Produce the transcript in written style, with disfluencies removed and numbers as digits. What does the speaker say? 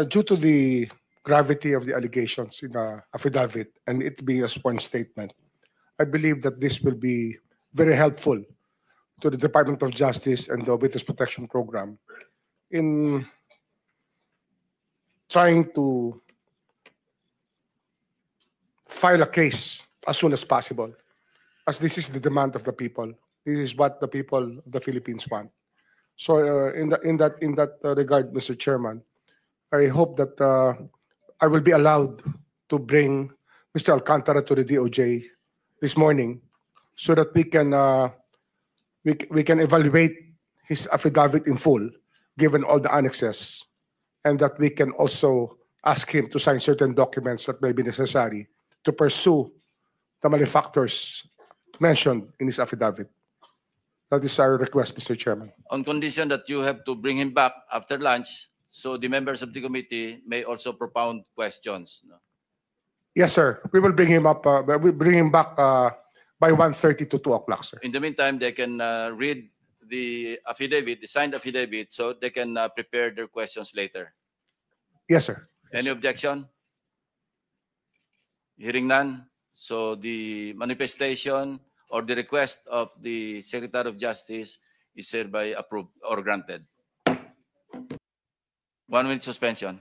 due to the gravity of the allegations in the affidavit and it being a sworn statement, I believe that this will be very helpful to the Department of Justice and the Witness Protection Program in trying to file a case as soon as possible, as this is the demand of the people. This is what the people of the Philippines want. So in that regard, Mr. Chairman, I hope that I will be allowed to bring Mr. Alcantara to the DOJ this morning so that we can evaluate his affidavit in full, given all the annexes, and that we can also ask him to sign certain documents that may be necessary to pursue the malefactors mentioned in his affidavit. That is our request, Mr. Chairman. On condition that you have to bring him back after lunch, so the members of the committee may also propound questions. No? Yes, sir. We will bring him up. We bring him back by 1:30 to 2 o'clock, sir. In the meantime, they can read the affidavit, the signed affidavit, so they can prepare their questions later. Yes, sir. Any objection? Hearing none. So the manifestation or the request of the Secretary of Justice is hereby approved or granted. 1 minute suspension.